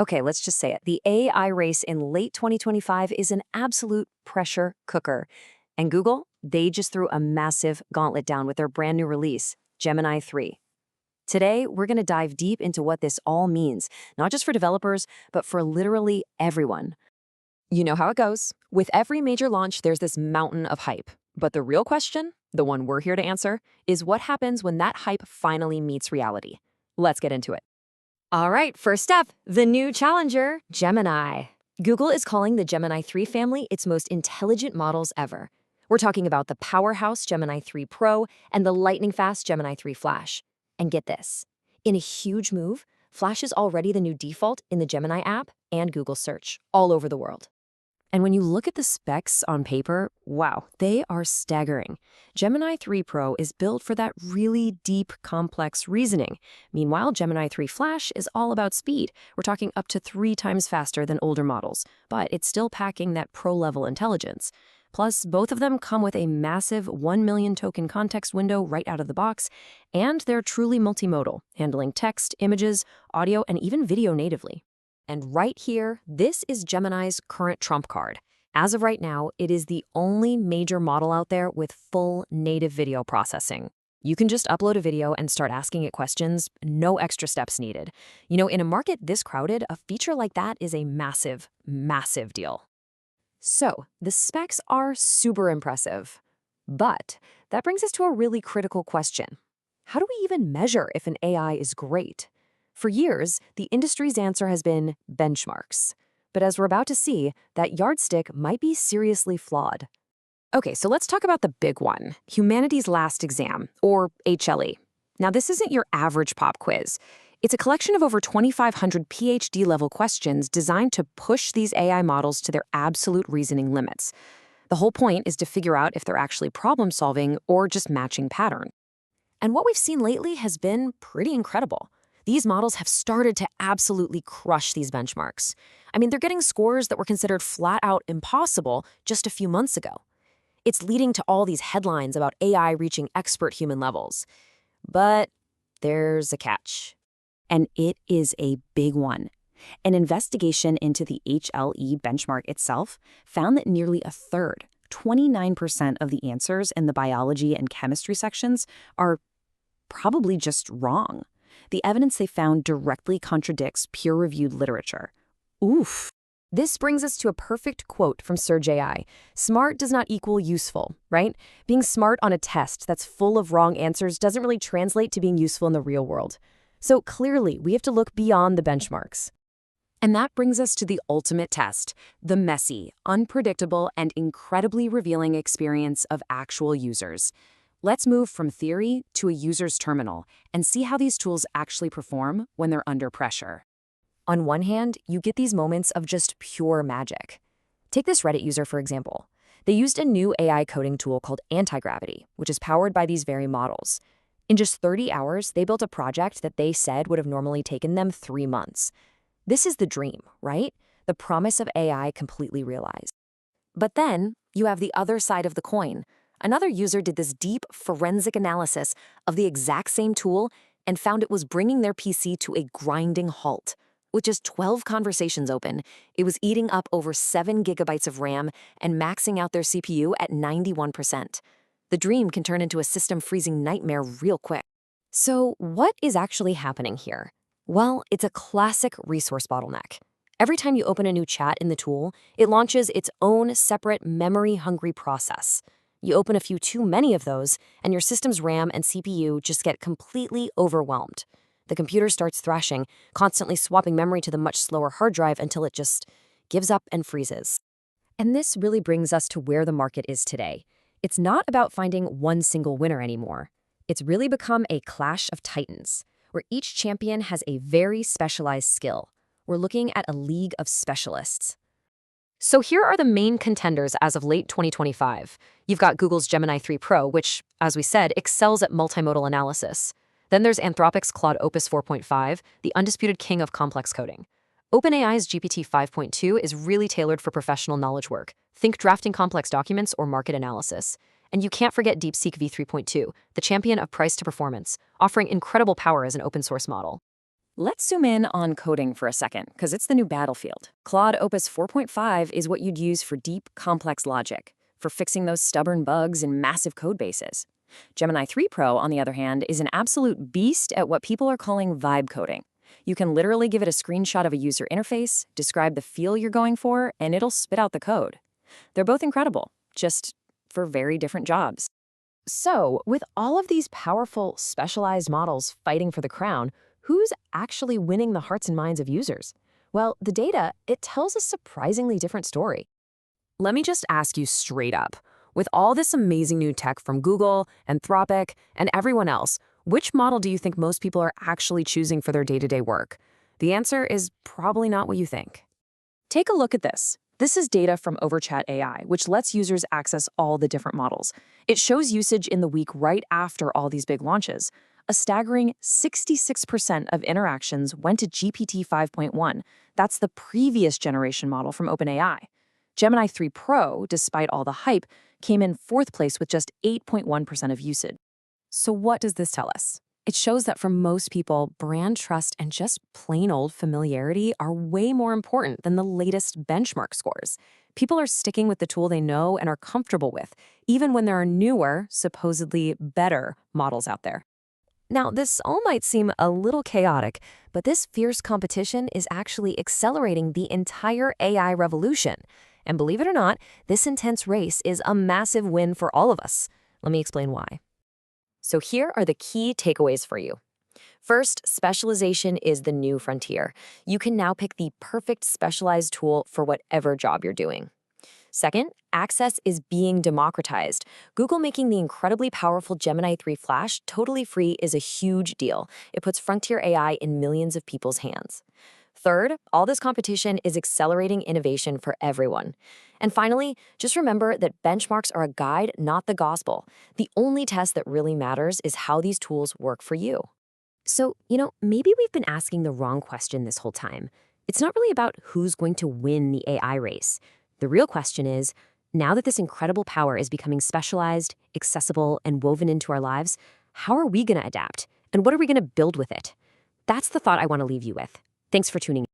Okay, let's just say it. The AI race in late 2025 is an absolute pressure cooker. And Google, they just threw a massive gauntlet down with their brand new release, Gemini 3. Today, we're going to dive deep into what this all means, not just for developers, but for literally everyone. You know how it goes. With every major launch, there's this mountain of hype. But the real question, the one we're here to answer, is what happens when that hype finally meets reality? Let's get into it. All right, first up, the new challenger, Gemini. Google is calling the Gemini 3 family its most intelligent models ever. We're talking about the powerhouse Gemini 3 Pro and the lightning-fast Gemini 3 Flash. And get this, in a huge move, Flash is already the new default in the Gemini app and Google search all over the world. And when you look at the specs on paper, wow, they are staggering. Gemini 3 Pro is built for that really deep, complex reasoning. Meanwhile, Gemini 3 Flash is all about speed. We're talking up to 3 times faster than older models, but it's still packing that pro-level intelligence. Plus, both of them come with a massive 1 million token context window right out of the box, and they're truly multimodal, handling text, images, audio, and even video natively. And right here, this is Gemini's current trump card. As of right now, it is the only major model out there with full native video processing. You can just upload a video and start asking it questions, no extra steps needed. You know, in a market this crowded, a feature like that is a massive, massive deal. So, the specs are super impressive. But that brings us to a really critical question. How do we even measure if an AI is great? For years, the industry's answer has been benchmarks. But as we're about to see, that yardstick might be seriously flawed. Okay, so let's talk about the big one, Humanity's Last Exam, or HLE. Now, this isn't your average pop quiz. It's a collection of over 2,500 PhD-level questions designed to push these AI models to their absolute reasoning limits. The whole point is to figure out if they're actually problem-solving or just matching patterns. And what we've seen lately has been pretty incredible. These models have started to absolutely crush these benchmarks. I mean, they're getting scores that were considered flat out impossible just a few months ago. It's leading to all these headlines about AI reaching expert human levels. But there's a catch. And it is a big one. An investigation into the HLE benchmark itself found that nearly a third, 29% of the answers in the biology and chemistry sections are probably just wrong. The evidence they found directly contradicts peer-reviewed literature. Oof. This brings us to a perfect quote from Surge AI. Smart does not equal useful, right? Being smart on a test that's full of wrong answers doesn't really translate to being useful in the real world. So clearly, we have to look beyond the benchmarks. And that brings us to the ultimate test, the messy, unpredictable, and incredibly revealing experience of actual users. Let's move from theory to a user's terminal and see how these tools actually perform when they're under pressure. On one hand, you get these moments of just pure magic. Take this Reddit user, for example. They used a new AI coding tool called Antigravity, which is powered by these very models. In just 30 hours, they built a project that they said would have normally taken them 3 months. This is the dream, right? The promise of AI completely realized. But then, you have the other side of the coin. Another user did this deep forensic analysis of the exact same tool and found it was bringing their PC to a grinding halt. With just 12 conversations open, it was eating up over 7 gigabytes of RAM and maxing out their CPU at 91%. The dream can turn into a system freezing nightmare real quick. So what is actually happening here? Well, it's a classic resource bottleneck. Every time you open a new chat in the tool, it launches its own separate memory-hungry process. You open a few too many of those, and your system's RAM and CPU just get completely overwhelmed. The computer starts thrashing, constantly swapping memory to the much slower hard drive until it just gives up and freezes. And this really brings us to where the market is today. It's not about finding one single winner anymore. It's really become a clash of titans, where each champion has a very specialized skill. We're looking at a league of specialists. So here are the main contenders as of late 2025. You've got Google's Gemini 3 Pro, which, as we said, excels at multimodal analysis. Then there's Anthropic's Claude Opus 4.5, the undisputed king of complex coding. OpenAI's GPT 5.2 is really tailored for professional knowledge work. Think drafting complex documents or market analysis. And you can't forget DeepSeek v3.2, the champion of price to performance, offering incredible power as an open source model. Let's zoom in on coding for a second, because it's the new battlefield. Claude Opus 4.5 is what you'd use for deep, complex logic, for fixing those stubborn bugs in massive code bases. Gemini 3 Pro, on the other hand, is an absolute beast at what people are calling vibe coding. You can literally give it a screenshot of a user interface, describe the feel you're going for, and it'll spit out the code. They're both incredible, just for very different jobs. So, with all of these powerful, specialized models fighting for the crown, who's actually winning the hearts and minds of users? Well, the data, it tells a surprisingly different story. Let me just ask you straight up. With all this amazing new tech from Google, Anthropic, and everyone else, which model do you think most people are actually choosing for their day-to-day work? The answer is probably not what you think. Take a look at this. This is data from Overchat AI, which lets users access all the different models. It shows usage in the week right after all these big launches. A staggering 66% of interactions went to GPT 5.1. That's the previous generation model from OpenAI. Gemini 3 Pro, despite all the hype, came in fourth place with just 8.1% of usage. So what does this tell us? It shows that for most people, brand trust and just plain old familiarity are way more important than the latest benchmark scores. People are sticking with the tool they know and are comfortable with, even when there are newer, supposedly better models out there. Now, this all might seem a little chaotic, but this fierce competition is actually accelerating the entire AI revolution. And believe it or not, this intense race is a massive win for all of us. Let me explain why. So here are the key takeaways for you. First, specialization is the new frontier. You can now pick the perfect specialized tool for whatever job you're doing. Second, access is being democratized. Google making the incredibly powerful Gemini 3 Flash totally free is a huge deal. It puts frontier AI in millions of people's hands. Third, all this competition is accelerating innovation for everyone. And finally, just remember that benchmarks are a guide, not the gospel. The only test that really matters is how these tools work for you. So, maybe we've been asking the wrong question this whole time. It's not really about who's going to win the AI race. The real question is, now that this incredible power is becoming specialized, accessible, and woven into our lives, how are we going to adapt? And what are we going to build with it? That's the thought I want to leave you with. Thanks for tuning in.